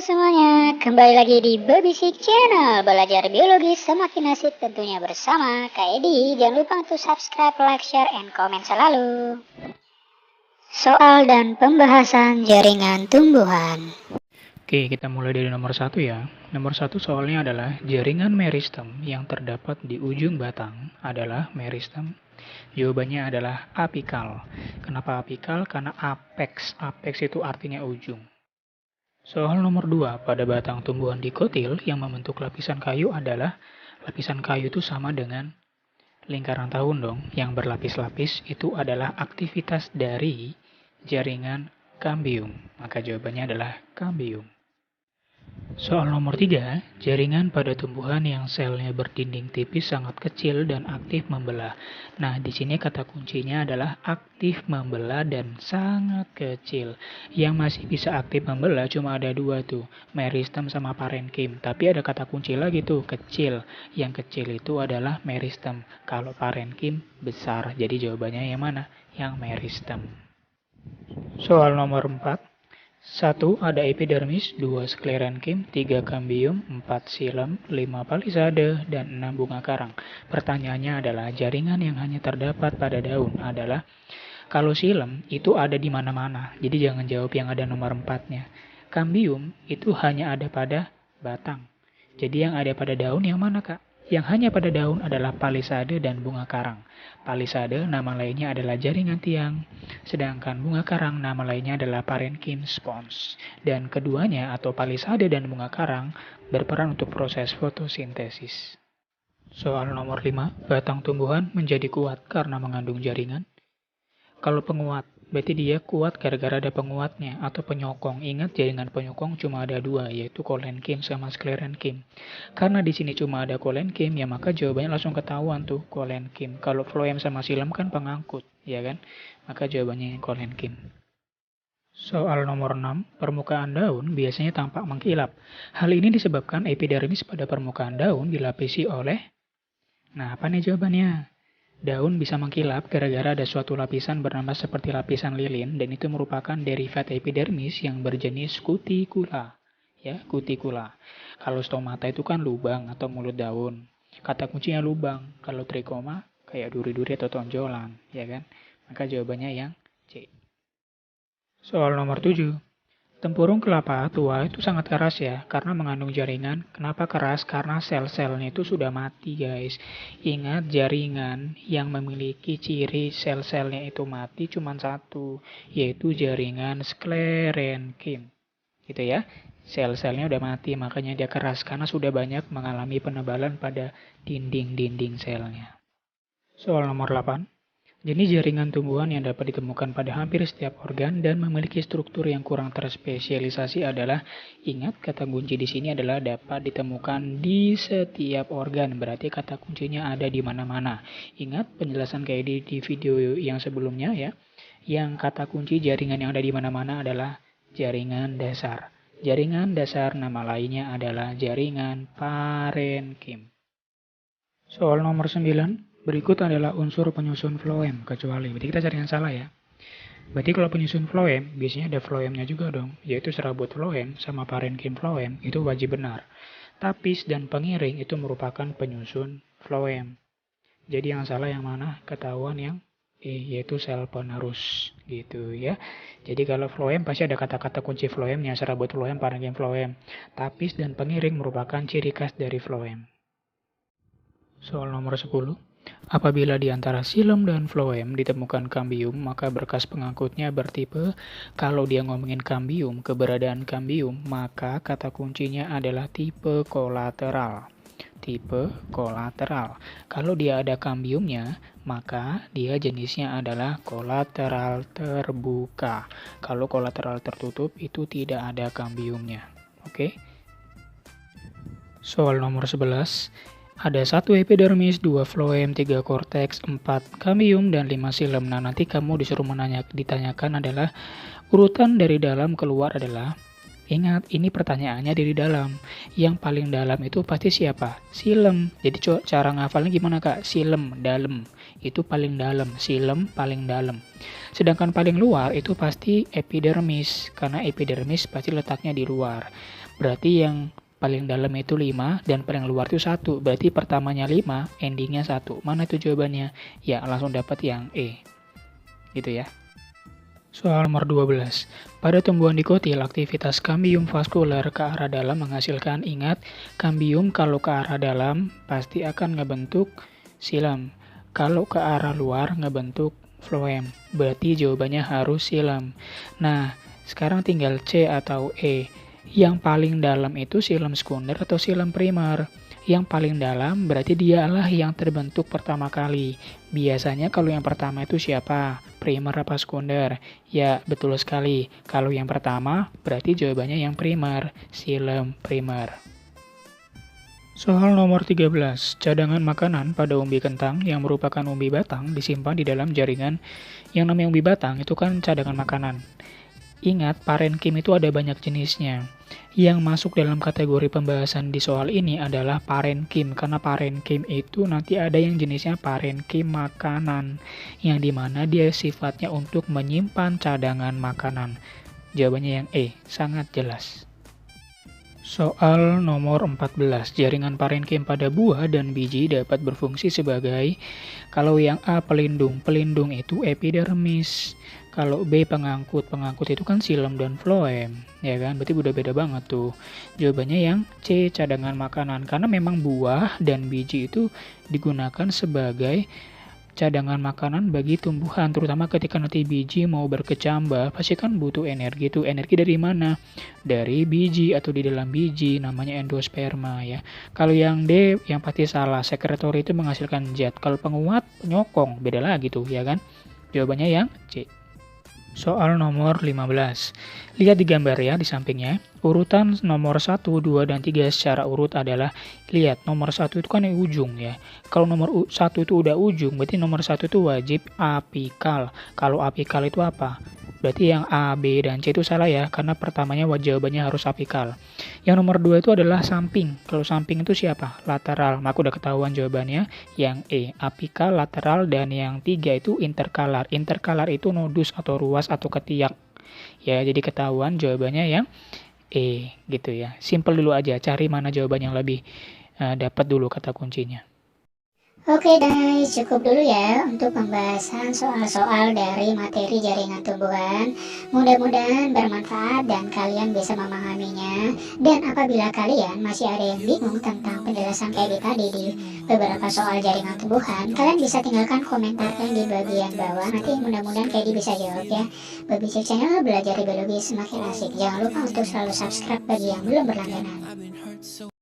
semuanya, kembali lagi di Babysik Channel. Belajar biologi semakin asik tentunya bersama Kak Edi. Jangan lupa untuk subscribe, like, share, and komen selalu. Soal dan pembahasan jaringan tumbuhan. Oke, kita mulai dari nomor 1 ya. Nomor 1 soalnya adalah jaringan meristem yang terdapat di ujung batang adalah meristem. Jawabannya adalah apikal. Kenapa apikal? Karena apex. Apex itu artinya ujung. Soal nomor 2, pada batang tumbuhan dikotil yang membentuk lapisan kayu adalah lapisan kayu itu sama dengan lingkaran tahun dong. Yang berlapis-lapis itu adalah aktivitas dari jaringan kambium. Maka jawabannya adalah kambium. Soal nomor 3, jaringan pada tumbuhan yang selnya berdinding tipis sangat kecil dan aktif membelah. Nah, di sini kata kuncinya adalah aktif membelah dan sangat kecil. Yang masih bisa aktif membelah cuma ada dua tuh, meristem sama parenkim. Tapi ada kata kunci lagi tuh, kecil. Yang kecil itu adalah meristem. Kalau parenkim besar. Jadi jawabannya yang mana? Yang meristem. Soal nomor 4. 1. Ada epidermis, 2 sklerenkim, 3 kambium, 4 silem, 5 palisade, dan 6 bunga karang. Pertanyaannya adalah jaringan yang hanya terdapat pada daun adalah kalau silem itu ada di mana-mana. Jadi jangan jawab yang ada nomor 4-nya. Kambium itu hanya ada pada batang. Jadi yang ada pada daun yang mana, Kak? Yang hanya pada daun adalah palisade dan bunga karang. Palisade nama lainnya adalah jaringan tiang, sedangkan bunga karang nama lainnya adalah parenkim spons. Dan keduanya atau palisade dan bunga karang berperan untuk proses fotosintesis. Soal nomor 5, batang tumbuhan menjadi kuat karena mengandung jaringan. Kalau penguat, berarti dia kuat gara-gara ada penguatnya atau penyokong. Ingat jaringan penyokong cuma ada dua, yaitu kolenkim sama sklerenkim. Karena di sini cuma ada kolenkim, ya maka jawabannya langsung ketahuan tuh kolenkim. Kalau floem sama silem kan pengangkut, ya kan? Maka jawabannya kolenkim. Soal nomor 6, permukaan daun biasanya tampak mengkilap. Hal ini disebabkan epidermis pada permukaan daun dilapisi oleh... Nah, apa nih jawabannya? Daun bisa mengkilap gara-gara ada suatu lapisan bernama seperti lapisan lilin dan itu merupakan derivat epidermis yang berjenis kutikula. Ya, kutikula. Kalau stomata itu kan lubang atau mulut daun. Kata kuncinya lubang. Kalau trikoma kayak duri-duri atau tonjolan, ya kan? Maka jawabannya yang C. Soal nomor 7. Tempurung kelapa tua itu sangat keras ya, karena mengandung jaringan. Kenapa keras? Karena sel-selnya itu sudah mati guys. Ingat jaringan yang memiliki ciri sel-selnya itu mati cuma satu, yaitu jaringan sklerenkim. Gitu ya. Sel-selnya udah mati, makanya dia keras karena sudah banyak mengalami penebalan pada dinding-dinding selnya. Soal nomor 8. Jenis jaringan tumbuhan yang dapat ditemukan pada hampir setiap organ dan memiliki struktur yang kurang terspesialisasi adalah, ingat kata kunci di sini adalah dapat ditemukan di setiap organ. Berarti kata kuncinya ada di mana-mana. Ingat penjelasan kayak di video yang sebelumnya ya. Yang kata kunci jaringan yang ada di mana-mana adalah jaringan dasar. Jaringan dasar nama lainnya adalah jaringan parenkim. Soal nomor 9. Berikut adalah unsur penyusun floem, kecuali. Berarti kita cari yang salah ya. Berarti kalau penyusun floem, biasanya ada floemnya juga dong, yaitu serabut floem sama parenkim floem, itu wajib benar. Tapis dan pengiring itu merupakan penyusun floem. Jadi yang salah yang mana? Ketahuan yang yaitu sel penerus, gitu ya. Jadi kalau floem pasti ada kata-kata kunci floemnya, serabut floem, parenkim floem. Tapis dan pengiring merupakan ciri khas dari floem. Soal nomor 10. Apabila di antara silem dan floem ditemukan kambium, maka berkas pengangkutnya bertipe. Kalau dia ngomongin kambium, keberadaan kambium, maka kata kuncinya adalah tipe kolateral. Tipe kolateral. Kalau dia ada kambiumnya, maka dia jenisnya adalah kolateral terbuka. Kalau kolateral tertutup, itu tidak ada kambiumnya. Oke? Soal nomor 11. Ada 1 epidermis, 2 floem, 3 korteks, 4 kambium, dan 5 silem. Nah, nanti kamu disuruh ditanyakan adalah urutan dari dalam keluar adalah Ingat, ini pertanyaannya dari dalam. Yang paling dalam itu pasti siapa? Silem. Jadi cara ngafalnya gimana kak? Silem, dalam. Itu paling dalam. Silem, paling dalam. Sedangkan paling luar itu pasti epidermis. Karena epidermis pasti letaknya di luar. Berarti yang paling dalam itu 5 dan paling luar itu 1. Berarti pertamanya 5, endingnya 1. Mana itu jawabannya? Ya, langsung dapat yang E. Gitu ya. Soal nomor 12. Pada tumbuhan dikotil, aktivitas kambium vaskuler ke arah dalam menghasilkan, ingat, kambium kalau ke arah dalam pasti akan ngebentuk silam. Kalau ke arah luar ngebentuk floem. Berarti jawabannya harus silam. Nah, sekarang tinggal C atau E. Yang paling dalam itu silam sekunder atau silam primer. Yang paling dalam berarti dialah yang terbentuk pertama kali. Biasanya kalau yang pertama itu siapa? Primer apa sekunder? Ya, betul sekali. Kalau yang pertama berarti jawabannya yang primer, silam primer. Soal nomor 13. Cadangan makanan pada umbi kentang yang merupakan umbi batang disimpan di dalam jaringan. Yang namanya umbi batang itu kan cadangan makanan. Ingat, parenkim itu ada banyak jenisnya. Yang masuk dalam kategori pembahasan di soal ini adalah parenkim, karena parenkim itu nanti ada yang jenisnya parenkim makanan, yang dimana dia sifatnya untuk menyimpan cadangan makanan. Jawabannya yang E, sangat jelas. Soal nomor 14. Jaringan parenkim pada buah dan biji dapat berfungsi sebagai, kalau yang A pelindung, pelindung itu epidermis. Kalau B pengangkut, pengangkut itu kan silem dan floem, ya kan? Berarti udah beda banget tuh. Jawabannya yang C, cadangan makanan. Karena memang buah dan biji itu digunakan sebagai cadangan makanan bagi tumbuhan, terutama ketika nanti biji mau berkecambah, pasti kan butuh energi tuh. Energi dari mana? Dari biji atau di dalam biji, namanya endosperma ya. Kalau yang D, yang pasti salah. Sekretory itu menghasilkan zat. Kalau penguat, penyokong, beda lagi tuh ya kan? Jawabannya yang C. Soal nomor 15. Lihat di gambar ya di sampingnya. Urutan nomor 1, 2, dan 3 secara urut adalah, lihat nomor 1 itu kan di ujung ya. Kalau nomor 1 itu udah ujung, berarti nomor 1 itu wajib apikal. Kalau apikal itu apa? Berarti yang A, B, dan C itu salah ya, karena pertamanya jawabannya harus apikal. Yang nomor 2 itu adalah samping. Kalau samping itu siapa? Lateral. Maka udah ketahuan jawabannya yang E, apikal, lateral, dan yang 3 itu interkalar. Interkalar itu nodus atau ruas atau ketiak. Ya, jadi ketahuan jawabannya yang E gitu ya. Simple dulu aja, cari mana jawaban yang lebih dapat dulu kata kuncinya. Oke guys, cukup dulu ya untuk pembahasan soal-soal dari materi jaringan tumbuhan. Mudah-mudahan bermanfaat dan kalian bisa memahaminya. Dan apabila kalian masih ada yang bingung tentang penjelasan kayak tadi di beberapa soal jaringan tumbuhan, kalian bisa tinggalkan komentarnya di bagian bawah. Nanti mudah-mudahan kayak bisa jawab ya. Babysik Channel, belajar biologi semakin asik. Jangan lupa untuk selalu subscribe bagi yang belum berlangganan.